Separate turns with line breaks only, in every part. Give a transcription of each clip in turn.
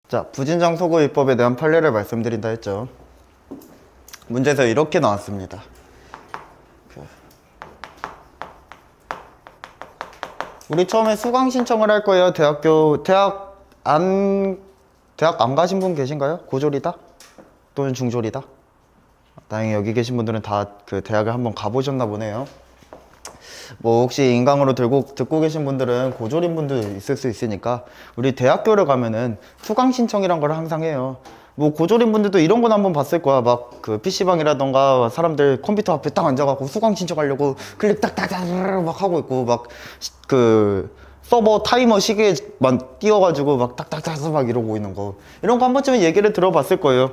자, 부진장 소구입법에 대한 판례를 말씀드린다 했죠. 문제에서 이렇게 나왔습니다. 우리 처음에 수강 신청을 할 거예요. 대학 안 가신 분 계신가요? 고졸이다? 또는 중졸이다? 다행히 여기 계신 분들은 다 그 대학을 한번 가보셨나 보네요. 뭐 혹시 인강으로 듣고 계신 분들은 고졸인 분도 있을 수 있으니까 우리 대학교를 가면은 수강 신청이란 걸 항상 해요. 뭐 고졸인 분들도 이런 건 한번 봤을 거야. 막 그 PC방이라던가 사람들 컴퓨터 앞에 딱 앉아갖고 수강 신청하려고 클릭 딱딱딱 막 하고 있고, 막 그 서버 타이머 시계만 띄워가지고 막 딱딱딱 막 이러고 있는 거, 이런 거 한 번쯤은 얘기를 들어봤을 거예요.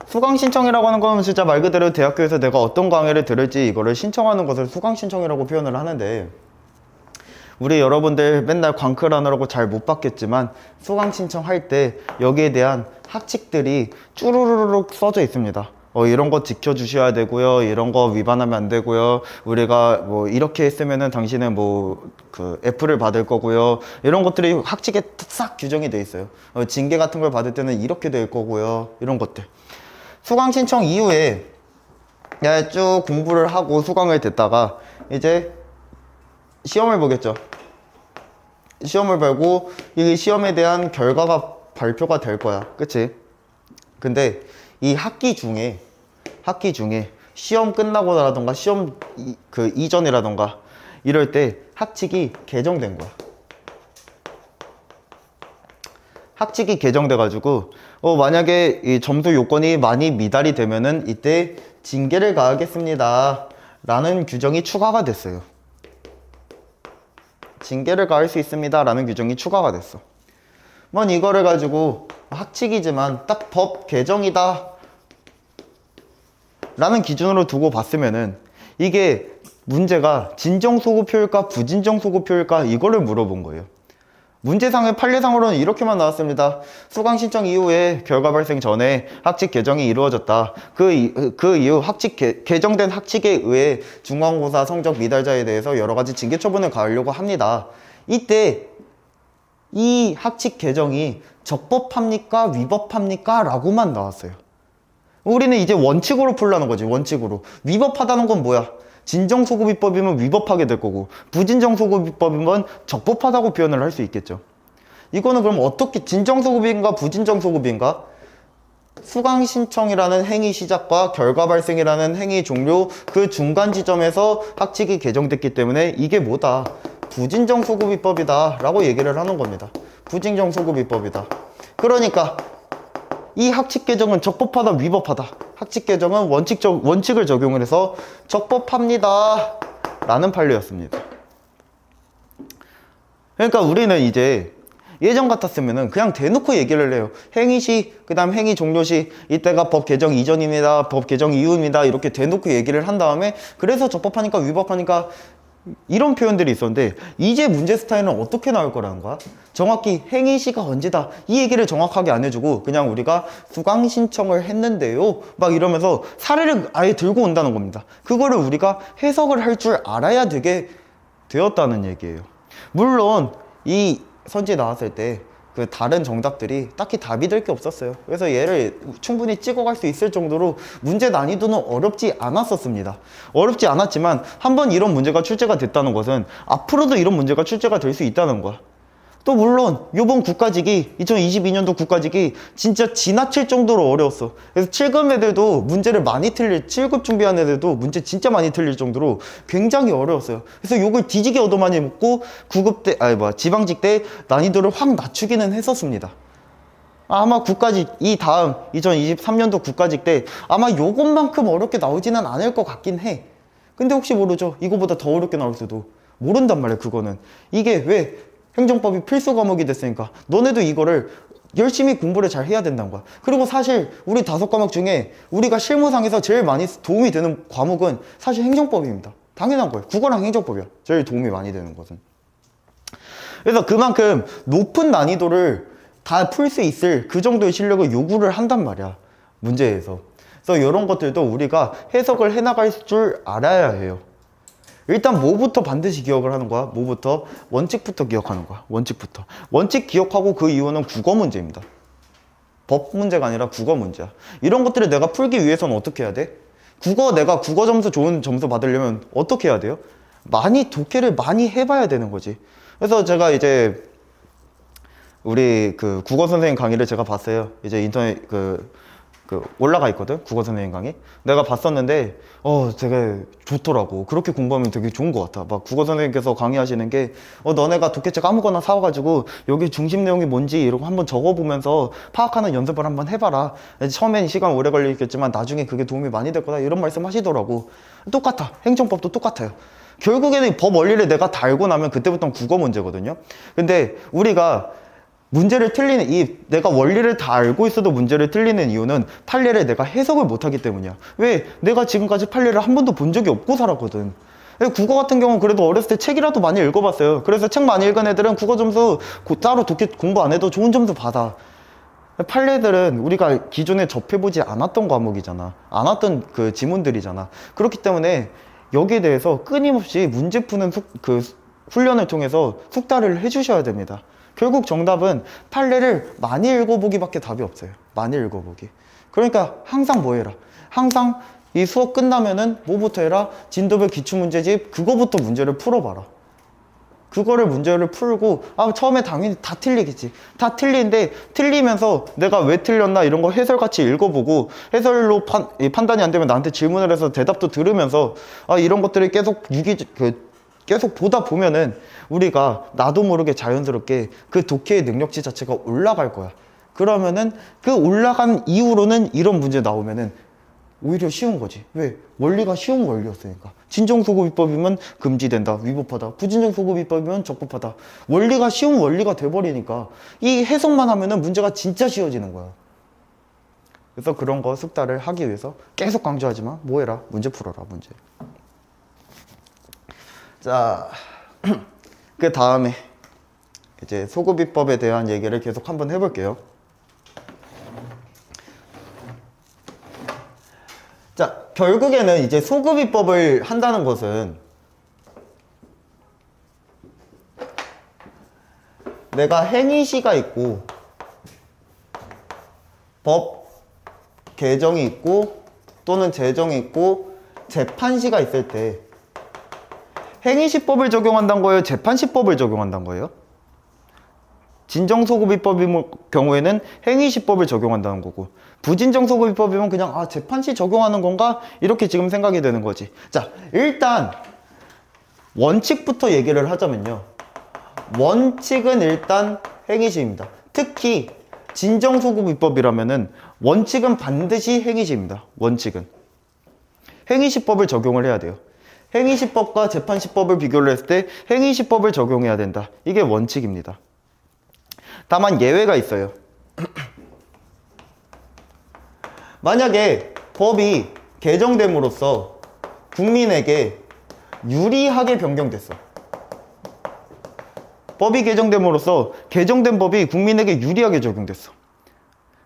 수강 신청이라고 하는 건 진짜 말 그대로 대학교에서 내가 어떤 강의를 들을지 이거를 신청하는 것을 수강 신청이라고 표현을 하는데, 우리 여러분들 맨날 광클하느라고 잘 못 받겠지만 수강 신청할 때 여기에 대한 학칙들이 쭈루루룩 써져 있습니다. 이런 거 지켜주셔야 되고요, 이런 거 위반하면 안 되고요, 우리가 뭐 이렇게 했으면은 당신은 뭐 그 F를 받을 거고요, 이런 것들이 학칙에 싹 규정이 돼 있어요. 징계 같은 걸 받을 때는 이렇게 될 거고요, 이런 것들. 수강 신청 이후에 쭉 공부를 하고 수강을 됐다가 이제 시험을 보겠죠. 시험을 보고 이 시험에 대한 결과가 발표가 될 거야. 그치? 근데 이 학기 중에 시험 끝나고라던가 시험 그 이전이라던가 이럴 때 학칙이 개정된 거야. 학칙이 개정돼 가지고 만약에 이 점수 요건이 많이 미달이 되면은 이때 징계를 가하겠습니다 라는 규정이 추가가 됐어요. 징계를 가할 수 있습니다 라는 규정이 추가가 됐어. 이거를 가지고 학칙이지만 딱 법 개정이다 라는 기준으로 두고 봤으면은 이게 문제가 진정소급표일까 부진정소급표일까 이거를 물어본 거예요. 문제상의 판례상으로는 이렇게만 나왔습니다. 수강 신청 이후에 결과 발생 전에 학칙 개정이 이루어졌다. 그 이후 개정된 학칙에 의해 중간고사 성적 미달자에 대해서 여러 가지 징계 처분을 가하려고 합니다. 이때 이 학칙 개정이 적법합니까? 위법합니까? 라고만 나왔어요. 우리는 이제 원칙으로 풀라는 거지. 원칙으로. 위법하다는 건 뭐야? 진정소급입법이면 위법하게 될 거고, 부진정소급입법이면 적법하다고 표현을 할 수 있겠죠. 이거는 그럼 어떻게 진정소급인가 부진정소급인가? 수강 신청이라는 행위 시작과 결과 발생이라는 행위 종료, 그 중간 지점에서 학칙이 개정됐기 때문에 이게 뭐다? 부진정소급입법이다 라고 얘기를 하는 겁니다. 부진정소급입법이다. 그러니까 이 학칙 개정은 적법하다, 위법하다. 학칙 개정은 원칙을 적용을 해서 적법합니다 라는 판례였습니다. 그러니까 우리는 이제 예전 같았으면은 그냥 대놓고 얘기를 해요. 행위시, 그 다음 행위 종료시, 이때가 법 개정 이전입니다, 법 개정 이후입니다, 이렇게 대놓고 얘기를 한 다음에 그래서 적법하니까 위법하니까 이런 표현들이 있었는데, 이제 문제 스타일은 어떻게 나올 거라는 거야? 정확히 행위시가 언제다 이 얘기를 정확하게 안 해주고 그냥 우리가 수강 신청을 했는데요 막 이러면서 사례를 아예 들고 온다는 겁니다. 그거를 우리가 해석을 할 줄 알아야 되게 되었다는 얘기예요. 물론 이 선지 나왔을 때 그 다른 정답들이 딱히 답이 될 게 없었어요. 그래서 얘를 충분히 찍어갈 수 있을 정도로 문제 난이도는 어렵지 않았었습니다. 어렵지 않았지만 한번 이런 문제가 출제가 됐다는 것은 앞으로도 이런 문제가 출제가 될 수 있다는 거야. 또 물론 요번 국가직이 2022년도 국가직이 진짜 지나칠 정도로 어려웠어. 그래서 7급 애들도 문제를 많이 7급 준비한 애들도 문제 진짜 많이 틀릴 정도로 굉장히 어려웠어요. 그래서 욕을 뒤지게 얻어많이 먹고 지방직 때 난이도를 확 낮추기는 했었습니다. 아마 국가직 이 다음 2023년도 국가직 때 아마 요것만큼 어렵게 나오지는 않을 것 같긴 해. 근데 혹시 모르죠. 이거보다 더 어렵게 나올 수도 모른단 말이야. 그거는 이게 왜 행정법이 필수 과목이 됐으니까 너네도 이거를 열심히 공부를 잘 해야 된다는 거야. 그리고 사실 우리 5과목 중에 우리가 실무상에서 제일 많이 도움이 되는 과목은 사실 행정법입니다. 당연한 거예요. 국어랑 행정법이야. 제일 도움이 많이 되는 것은. 그래서 그만큼 높은 난이도를 다 풀 수 있을 그 정도의 실력을 요구를 한단 말이야, 문제에서. 그래서 이런 것들도 우리가 해석을 해나갈 줄 알아야 해요. 일단 뭐부터 반드시 기억을 하는 거야? 뭐부터? 원칙부터 기억하는 거야. 원칙부터. 원칙 기억하고 그 이후는 국어 문제입니다. 법 문제가 아니라 국어 문제야. 이런 것들을 내가 풀기 위해서는 어떻게 해야 돼? 내가 국어 점수 좋은 점수 받으려면 어떻게 해야 돼요? 독해를 많이 해봐야 되는 거지. 그래서 제가 이제 우리 그 국어 선생님 강의를 제가 봤어요. 이제 인터넷 올라가 있거든, 국어 선생님 강의. 내가 봤었는데 되게 좋더라고. 그렇게 공부하면 되게 좋은 것 같아. 막 국어 선생님께서 강의하시는 게 너네가 독해책 아무거나 사와가지고 여기 중심 내용이 뭔지 이런 거 한번 적어보면서 파악하는 연습을 한번 해봐라. 처음엔 시간 오래 걸리겠지만 나중에 그게 도움이 많이 될 거다, 이런 말씀 하시더라고. 똑같아. 행정법도 똑같아요. 결국에는 법 원리를 내가 다 알고 나면 그때부터는 국어 문제거든요. 근데 우리가 문제를 내가 원리를 다 알고 있어도 문제를 틀리는 이유는 판례를 내가 해석을 못하기 때문이야. 왜? 내가 지금까지 판례를 한 번도 본 적이 없고 살았거든. 국어 같은 경우는 그래도 어렸을 때 책이라도 많이 읽어봤어요. 그래서 책 많이 읽은 애들은 국어 점수 따로 독해 공부 안 해도 좋은 점수 받아. 판례들은 우리가 기존에 접해보지 않았던 과목이잖아. 안 왔던 그 지문들이잖아. 그렇기 때문에 여기에 대해서 끊임없이 문제 푸는 훈련을 통해서 숙달을 해주셔야 됩니다. 결국 정답은 판례를 많이 읽어보기밖에 답이 없어요. 많이 읽어보기. 그러니까 항상 뭐 해라? 항상 이 수업 끝나면은 뭐부터 해라? 진도별 기출문제집 그거부터 문제를 풀어봐라. 그거를 문제를 풀고 처음에 당연히 다 틀리겠지. 다 틀리는데 틀리면서 내가 왜 틀렸나 이런 거 해설같이 읽어보고 해설로 판단이 안 되면 나한테 질문을 해서 대답도 들으면서 이런 것들을 계속 보다 보면은 우리가 나도 모르게 자연스럽게 그 독해의 능력치 자체가 올라갈 거야. 그러면은 그 올라간 이후로는 이런 문제 나오면은 오히려 쉬운 거지. 왜? 원리가 쉬운 원리였으니까. 진정소급입법이면 금지된다, 위법하다. 부진정소급입법이면 적법하다. 원리가 쉬운 원리가 돼버리니까 이 해석만 하면은 문제가 진짜 쉬워지는 거야. 그래서 그런 거 숙달을 하기 위해서 계속 강조하지만 뭐 해라? 문제 풀어라, 문제. 자, 그 다음에 이제 소급입법에 대한 얘기를 계속 한번 해볼게요. 자, 결국에는 이제 소급입법을 한다는 것은 내가 행위시가 있고 법 개정이 있고 또는 제정이 있고 재판시가 있을 때 행위시법을 적용한다는 거예요? 재판시법을 적용한다는 거예요? 진정소급입법의 경우에는 행위시법을 적용한다는 거고, 부진정소급입법이면 그냥 재판시 적용하는 건가? 이렇게 지금 생각이 되는 거지. 자, 일단 원칙부터 얘기를 하자면요, 원칙은 일단 행위시입니다. 특히 진정소급입법이라면은 원칙은 반드시 행위시입니다. 원칙은 행위시법을 적용을 해야 돼요. 행위시법과 재판시법을 비교를 했을 때 행위시법을 적용해야 된다. 이게 원칙입니다. 다만 예외가 있어요. 만약에 법이 개정됨으로써 국민에게 유리하게 변경됐어. 법이 개정됨으로써 개정된 법이 국민에게 유리하게 적용됐어.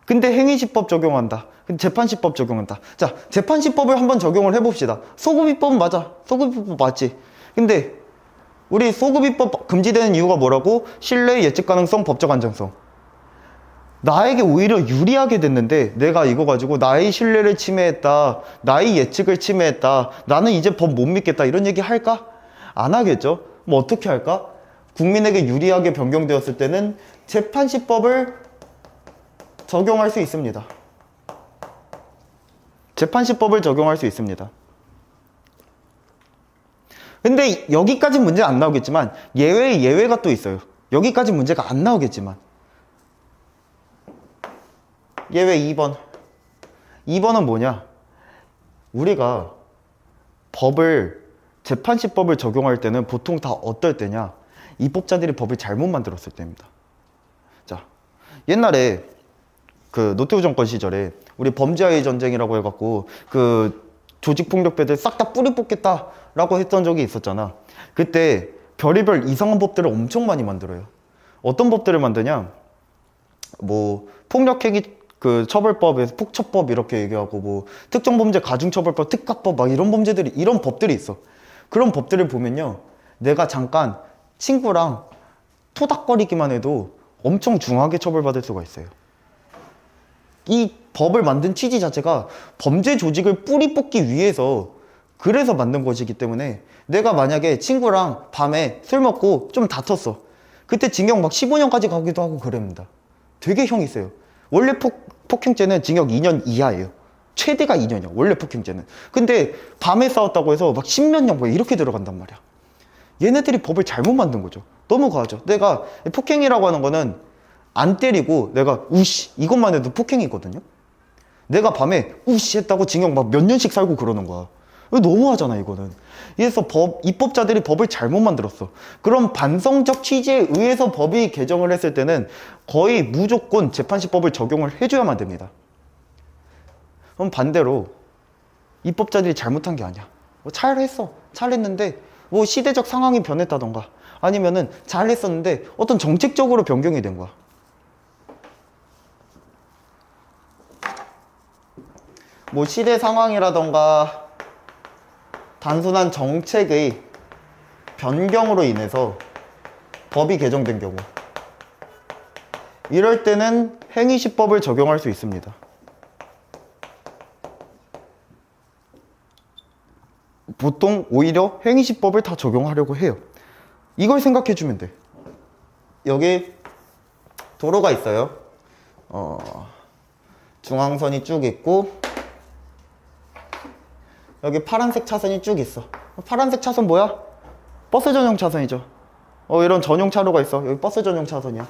근데 행위시법 적용한다. 근데 재판시법 적용한다. 자, 재판시법을 한번 적용을 해봅시다. 소급입법은 맞아. 소급입법 맞지. 근데 우리 소급입법 금지되는 이유가 뭐라고? 신뢰, 예측 가능성, 법적 안정성. 나에게 오히려 유리하게 됐는데 내가 이거 가지고 나의 신뢰를 침해했다, 나의 예측을 침해했다, 나는 이제 법 못 믿겠다, 이런 얘기 할까? 안 하겠죠. 뭐 어떻게 할까? 국민에게 유리하게 변경되었을 때는 재판시법을 적용할 수 있습니다. 재판시법을 적용할 수 있습니다. 근데 여기까지 문제 안 나오겠지만 예외가 또 있어요. 여기까지 문제가 안 나오겠지만 예외 2번. 2번은 뭐냐? 우리가 재판시법을 적용할 때는 보통 다 어떨 때냐? 입법자들이 법을 잘못 만들었을 때입니다. 자, 옛날에 그 노태우 정권 시절에 우리 범죄와의 전쟁이라고 해갖고 그 조직폭력배들 싹 다 뿌리 뽑겠다라고 했던 적이 있었잖아. 그때 별의별 이상한 법들을 엄청 많이 만들어요. 어떤 법들을 만드냐? 뭐 폭력행위 그 처벌법에서 폭처법 이렇게 얘기하고, 뭐 특정범죄 가중처벌법, 특가법, 막 이런 이런 법들이 있어. 그런 법들을 보면요, 내가 잠깐 친구랑 토닥거리기만 해도 엄청 중하게 처벌받을 수가 있어요. 이 법을 만든 취지 자체가 범죄 조직을 뿌리 뽑기 위해서 그래서 만든 것이기 때문에 내가 만약에 친구랑 밤에 술 먹고 좀 다퉜어. 그때 징역 막 15년까지 가기도 하고 그럽니다. 되게 형이 세요. 원래 폭행죄는 징역 2년 이하예요. 최대가 2년이야. 원래 폭행죄는. 근데 밤에 싸웠다고 해서 막 10몇 년 뭐 이렇게 들어간단 말이야. 얘네들이 법을 잘못 만든 거죠. 너무 과하죠. 내가 폭행이라고 하는 거는 안 때리고 내가 우씨 이것만 해도 폭행이거든요. 내가 밤에 우씨 했다고 징역 막 몇 년씩 살고 그러는 거야. 너무하잖아 이거는. 그래서 입법자들이 법을 잘못 만들었어. 그럼 반성적 취지에 의해서 법이 개정을 했을 때는 거의 무조건 재판시법을 적용을 해줘야만 됩니다. 그럼 반대로 입법자들이 잘못한 게 아니야. 뭐 잘했어. 잘했는데 뭐 시대적 상황이 변했다던가 아니면은 잘했었는데 어떤 정책적으로 변경이 된 거야. 뭐 시대 상황이라던가 단순한 정책의 변경으로 인해서 법이 개정된 경우 이럴 때는 행위시법을 적용할 수 있습니다. 보통 오히려 행위시법을 다 적용하려고 해요. 이걸 생각해 주면 돼. 여기 도로가 있어요. 중앙선이 쭉 있고 여기 파란색 차선이 쭉 있어. 파란색 차선 뭐야? 버스 전용 차선이죠. 이런 전용 차로가 있어. 여기 버스 전용 차선이야.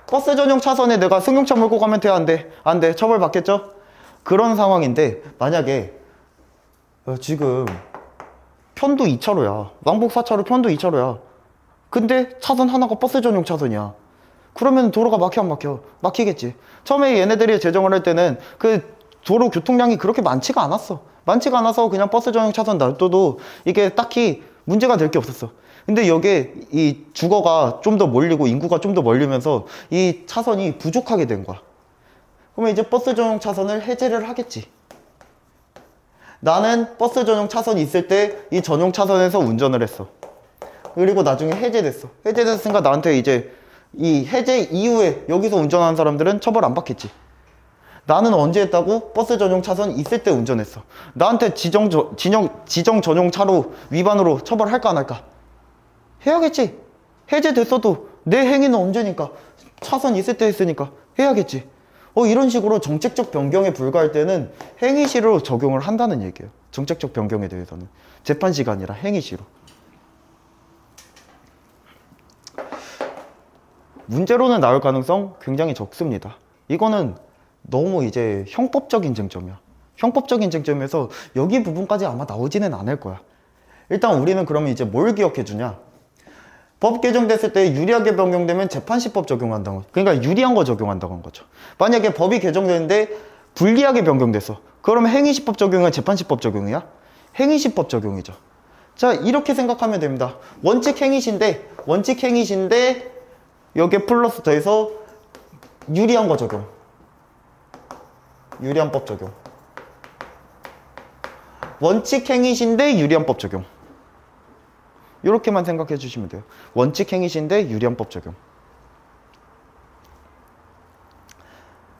버스 전용 차선에 내가 승용차 몰고 가면 돼? 안 돼? 안 돼. 처벌 받겠죠? 그런 상황인데 만약에 지금 편도 2차로야. 왕복 4차로 편도 2차로야. 근데 차선 하나가 버스 전용 차선이야. 그러면 도로가 막혀 안 막혀? 막히겠지. 처음에 얘네들이 제정을 할 때는 그 도로 교통량이 그렇게 많지가 않았어. 많지가 않아서 그냥 버스 전용 차선 놔둬도 이게 딱히 문제가 될 게 없었어. 근데 여기에 이 주거가 좀 더 몰리고 인구가 좀 더 몰리면서 이 차선이 부족하게 된 거야. 그러면 이제 버스 전용 차선을 해제를 하겠지. 나는 버스 전용 차선이 있을 때 이 전용 차선에서 운전을 했어. 그리고 나중에 해제됐어. 해제됐으니까 나한테 이제 이 해제 이후에 여기서 운전하는 사람들은 처벌 안 받겠지. 나는 언제 했다고? 버스 전용 차선 있을 때 운전했어. 나한테 지정 전용 차로 위반으로 처벌할까 안 할까? 해야겠지. 해제됐어도 내 행위는 언제니까 차선 있을 때 했으니까 해야겠지. 이런 식으로 정책적 변경에 불과할 때는 행위시로 적용을 한다는 얘기예요. 정책적 변경에 대해서는 재판시가 아니라 행위시로. 문제로는 나올 가능성 굉장히 적습니다. 이거는 너무 이제 형법적인 쟁점이야. 형법적인 쟁점에서 여기 부분까지 아마 나오지는 않을 거야. 일단 우리는 그러면 이제 뭘 기억해 주냐? 법 개정됐을 때 유리하게 변경되면 재판시법 적용한다고. 그러니까 유리한 거 적용한다고 한 거죠. 만약에 법이 개정되는데 불리하게 변경됐어. 그러면 행위시법 적용은 재판시법 적용이야? 행위시법 적용이죠. 자, 이렇게 생각하면 됩니다. 원칙 행위시인데 여기에 플러스 더해서 유리한 거 적용. 유리한 법 적용. 원칙 행위시인데 유리한 법 적용. 이렇게만 생각해 주시면 돼요. 원칙 행위시인데 유리한 법 적용.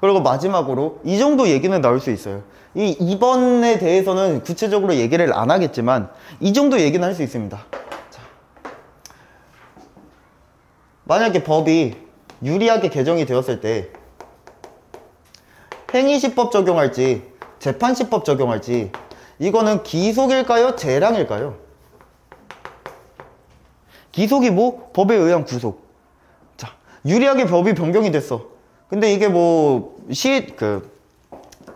그리고 마지막으로 이 정도 얘기는 나올 수 있어요. 이 2번에 대해서는 구체적으로 얘기를 안 하겠지만 이 정도 얘기는 할 수 있습니다. 자, 만약에 법이 유리하게 개정이 되었을 때 행위시법 적용할지 재판시법 적용할지 이거는 기속일까요? 재량일까요? 기속이 뭐? 법에 의한 구속. 자, 유리하게 법이 변경이 됐어. 근데 이게 뭐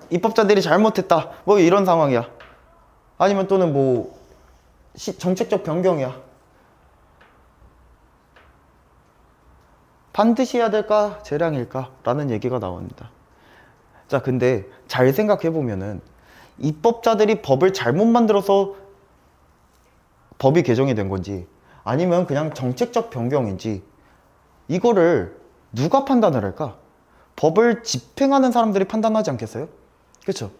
입법자들이 잘못했다 뭐 이런 상황이야. 아니면 또는 뭐 정책적 변경이야. 반드시 해야 될까? 재량일까? 라는 얘기가 나옵니다. 자, 근데 잘 생각해보면은 입법자들이 법을 잘못 만들어서 법이 개정이 된 건지 아니면 그냥 정책적 변경인지 이거를 누가 판단을 할까? 법을 집행하는 사람들이 판단하지 않겠어요? 그렇죠?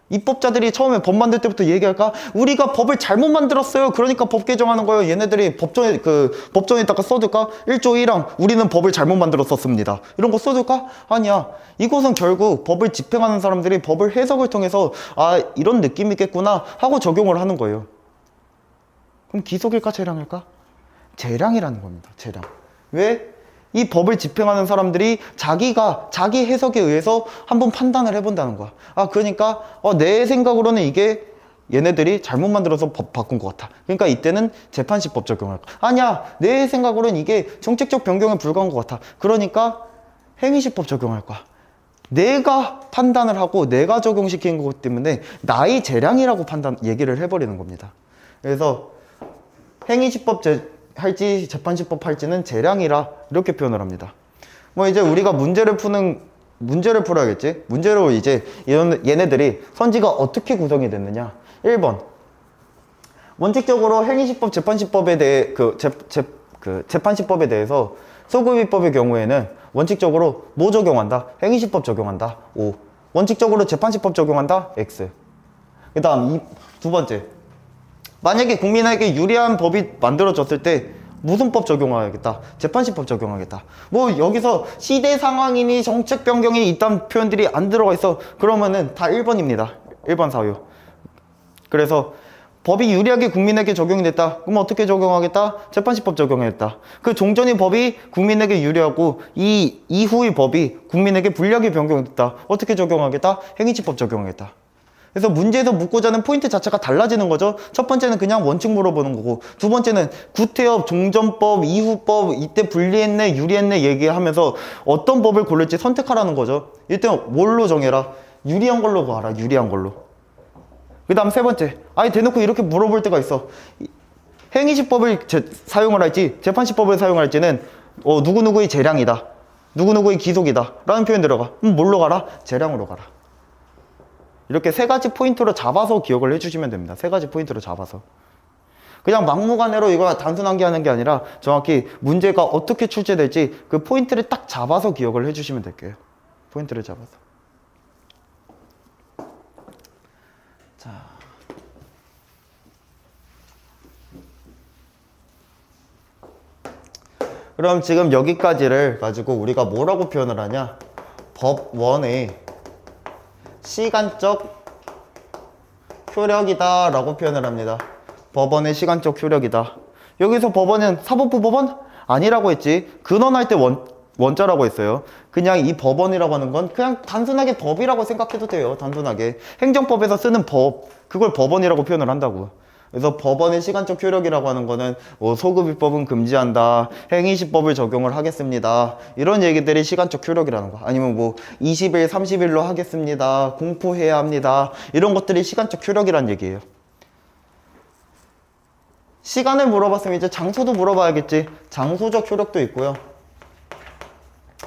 입법자들이 처음에 법 만들 때부터 얘기할까? 우리가 법을 잘못 만들었어요. 그러니까 법 개정하는 거예요. 얘네들이 법전에다가 써둘까? 1조 1항 우리는 법을 잘못 만들었었습니다. 이런 거 써둘까? 아니야. 이것은 결국 법을 집행하는 사람들이 법을 해석을 통해서 아 이런 느낌이겠구나 하고 적용을 하는 거예요. 그럼 기속일까 재량일까? 재량이라는 겁니다. 재량. 왜? 이 법을 집행하는 사람들이 자기 해석에 의해서 한번 판단을 해본다는 거야. 아, 그러니까, 내 생각으로는 이게 얘네들이 잘못 만들어서 법 바꾼 것 같아. 그러니까 이때는 재판시법 적용할 거야. 아니야, 내 생각으로는 이게 정책적 변경에 불과한 것 같아. 그러니까 행위시법 적용할 거야. 내가 판단을 하고 내가 적용시킨 것 때문에 나의 재량이라고 얘기를 해버리는 겁니다. 그래서 행위시법 할지 재판시법 할지는 재량이라 이렇게 표현을 합니다. 뭐 이제 우리가 문제를 풀어야겠지. 문제로 이제 얘네들이 선지가 어떻게 구성이 됐느냐. 1번 원칙적으로 행위시법 재판시법에 대해 재판시법에 대해서 소급입법의 경우에는 원칙적으로 뭐 적용한다? 행위시법 적용한다. O. 원칙적으로 재판시법 적용한다. X. 그 다음 두 번째, 만약에 국민에게 유리한 법이 만들어졌을 때 무슨 법 적용하겠다? 재판시법 적용하겠다. 뭐 여기서 시대 상황이니 정책 변경이 있다는 표현들이 안 들어가 있어. 그러면은 다 1번입니다. 1번 사유. 그래서 법이 유리하게 국민에게 적용이 됐다. 그럼 어떻게 적용하겠다? 재판시법 적용하겠다. 그 종전의 법이 국민에게 유리하고 이 이후의 법이 국민에게 불리하게 변경됐다. 어떻게 적용하겠다? 행위시법 적용하겠다. 그래서 문제에서 묻고자 하는 포인트 자체가 달라지는 거죠. 첫 번째는 그냥 원칙 물어보는 거고, 두 번째는 구태엽, 종전법, 이후법, 이때 불리했네, 유리했네 얘기하면서 어떤 법을 고를지 선택하라는 거죠. 일단 뭘로 정해라? 유리한 걸로 가라. 유리한 걸로. 그 다음 세 번째, 아예 대놓고 이렇게 물어볼 때가 있어. 행위시법을 사용을 할지 재판시법을 사용할지는 누구누구의 재량이다, 누구누구의 기속이다 라는 표현 들어가. 뭘로 가라? 재량으로 가라. 이렇게 세 가지 포인트로 잡아서 기억을 해주시면 됩니다. 세 가지 포인트로 잡아서. 그냥 막무가내로 이거 단순하게 하는 게 아니라 정확히 문제가 어떻게 출제될지 그 포인트를 딱 잡아서 기억을 해주시면 될게요. 포인트를 잡아서. 자, 그럼 지금 여기까지를 가지고 우리가 뭐라고 표현을 하냐? 법원의 시간적 효력이다 라고 표현을 합니다. 법원의 시간적 효력이다. 여기서 법원은 사법부 법원? 아니라고 했지. 근원할 때 원자라고 했어요. 그냥 이 법원이라고 하는 건 그냥 단순하게 법이라고 생각해도 돼요. 단순하게 행정법에서 쓰는 법, 그걸 법원이라고 표현을 한다고. 그래서 법원의 시간적 효력이라고 하는 거는 소급입법은 금지한다, 행위시법을 적용을 하겠습니다, 이런 얘기들이 시간적 효력이라는 거. 아니면 뭐 20일, 30일로 하겠습니다, 공포해야 합니다, 이런 것들이 시간적 효력이란 얘기예요. 시간을 물어봤으면 이제 장소도 물어봐야겠지. 장소적 효력도 있고요.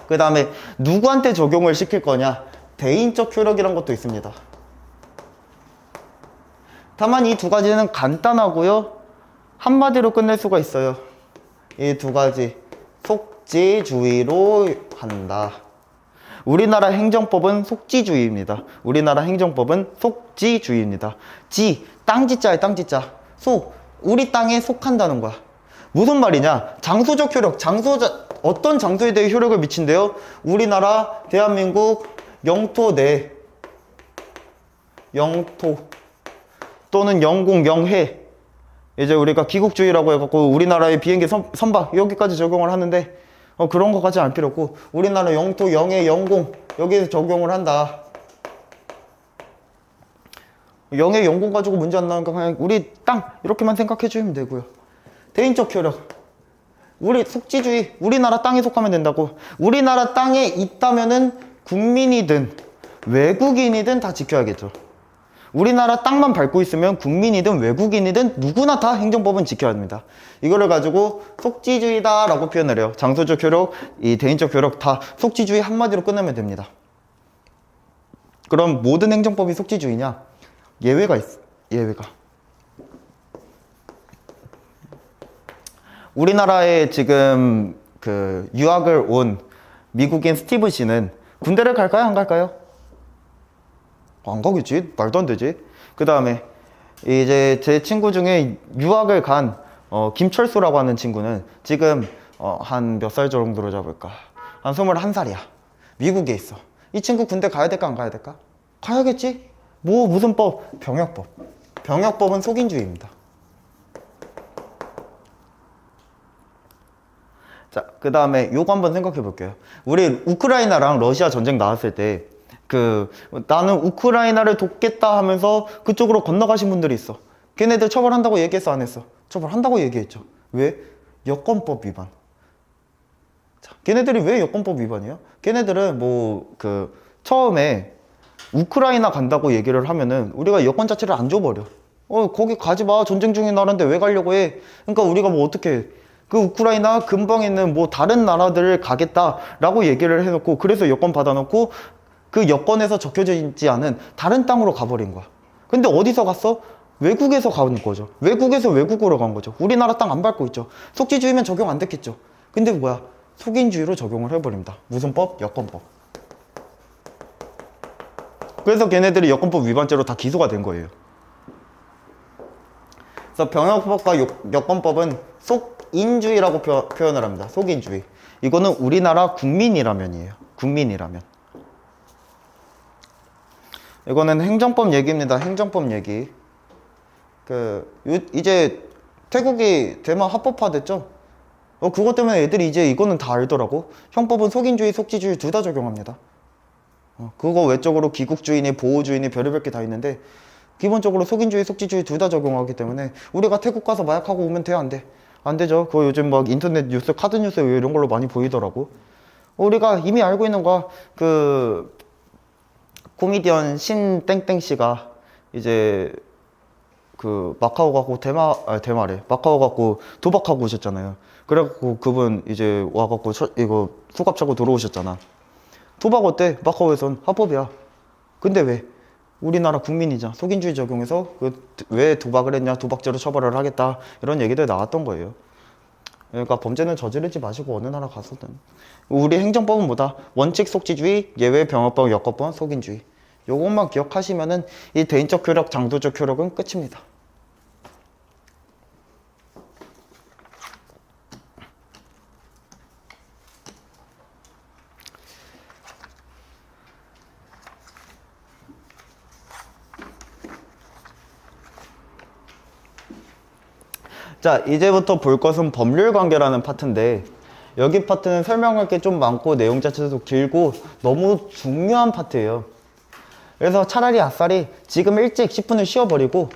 그 다음에 누구한테 적용을 시킬 거냐, 대인적 효력이란 것도 있습니다. 다만 이 두 가지는 간단하고요, 한마디로 끝낼 수가 있어요. 이 두 가지 속지주의로 한다. 우리나라 행정법은 속지주의입니다. 우리나라 행정법은 속지주의입니다. 땅지자예요. 땅지자. 우리 땅에 속한다는 거야. 무슨 말이냐? 장소적 효력, 어떤 장소에 대해 효력을 미친대요? 우리나라 대한민국 영토 내, 영토 또는 영공, 영해, 이제 우리가 기국주의라고 해갖고 우리나라의 비행기 선박 여기까지 적용을 하는데 그런 것까지 알 필요 없고 우리나라 영토, 영해, 영공 여기에서 적용을 한다. 영해, 영공 가지고 문제 안 나오니까 그냥 우리 땅 이렇게만 생각해 주시면 되고요. 대인적 효력, 우리 속지주의, 우리나라 땅에 속하면 된다고. 우리나라 땅에 있다면은 국민이든 외국인이든 다 지켜야겠죠. 우리나라 땅만 밟고 있으면 국민이든 외국인이든 누구나 다 행정법은 지켜야 합니다. 이거를 가지고 속지주의다 라고 표현을 해요. 장소적 효력, 이 대인적 효력 다 속지주의 한마디로 끝내면 됩니다. 그럼 모든 행정법이 속지주의냐? 예외가 있어. 예외가. 우리나라에 지금 유학을 온 미국인 스티브 씨는 군대를 갈까요? 안 갈까요? 안 가겠지? 말도 안 되지. 그 다음에 이제 제 친구 중에 유학을 간 김철수라고 하는 친구는 지금 한 몇 살 정도로 잡을까? 한 21살이야. 미국에 있어. 이 친구 군대 가야 될까 안 가야 될까? 가야겠지? 뭐 무슨 법? 병역법. 병역법은 속인주의입니다. 자, 그 다음에 요거 한번 생각해 볼게요. 우리 우크라이나랑 러시아 전쟁 나왔을 때 나는 우크라이나를 돕겠다 하면서 그쪽으로 건너가신 분들이 있어. 걔네들 처벌한다고 얘기했어 안 했어? 처벌한다고 얘기했죠. 왜? 여권법 위반. 자, 걔네들이 왜 여권법 위반이야? 걔네들은 처음에 우크라이나 간다고 얘기를 하면은 우리가 여권 자체를 안 줘버려. 거기 가지 마. 전쟁 중인 나라인데 왜 가려고 해? 그러니까 우리가 뭐 어떻게 해? 그 우크라이나 근방에 있는 뭐 다른 나라들을 가겠다라고 얘기를 해놓고 그래서 여권 받아놓고 그 여권에서 적혀져 있지 않은 다른 땅으로 가버린 거야. 근데 어디서 갔어? 외국에서 간 거죠. 외국에서 외국으로 간 거죠. 우리나라 땅 안 밟고 있죠. 속지주의면 적용 안 됐겠죠. 근데 뭐야? 속인주의로 적용을 해버립니다. 무슨 법? 여권법. 그래서 걔네들이 여권법 위반죄로 다 기소가 된 거예요. 그래서 병역법과 여권법은 속인주의라고 표현을 합니다. 속인주의. 이거는 우리나라 국민이라면이에요. 국민이라면. 이거는 행정법 얘기입니다. 행정법 얘기. 이제 태국이 대만 합법화됐죠? 그것 때문에 애들이 이제 이거는 다 알더라고. 형법은 속인주의, 속지주의 둘 다 적용합니다. 그거 외적으로 귀국주의니 보호주의니 별의별 게 다 있는데 기본적으로 속인주의, 속지주의 둘 다 적용하기 때문에 우리가 태국 가서 마약하고 오면 돼? 안 돼? 안 되죠. 그거 요즘 막 인터넷 뉴스, 카드 뉴스 이런 걸로 많이 보이더라고. 우리가 이미 알고 있는 거야. 코미디언 신땡땡 씨가 이제 마카오 가고 마카오 가고 도박하고 오셨잖아요. 그래갖고 그분 이제 와갖고 이거 수갑 차고 들어오셨잖아. 도박 어때? 마카오에선 합법이야. 근데 왜? 우리나라 국민이자 속인주의 적용해서 왜 도박을 했냐? 도박죄로 처벌을 하겠다. 이런 얘기들 나왔던 거예요. 그러니까 범죄는 저지르지 마시고 어느 나라 가서든. 우리 행정법은 뭐다? 원칙 속지주의, 예외 병역법, 여권법, 속인주의. 요것만 기억하시면은 이 대인적 효력, 장도적 효력은 끝입니다. 자, 이제부터 볼 것은 법률관계라는 파트인데 여기 파트는 설명할 게 좀 많고 내용 자체도 길고 너무 중요한 파트예요. 그래서 차라리 아싸리 지금 일찍 10분을 쉬어버리고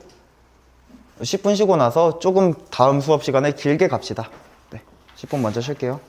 10분 쉬고 나서 조금 다음 수업 시간에 길게 갑시다. 네, 10분 먼저 쉴게요.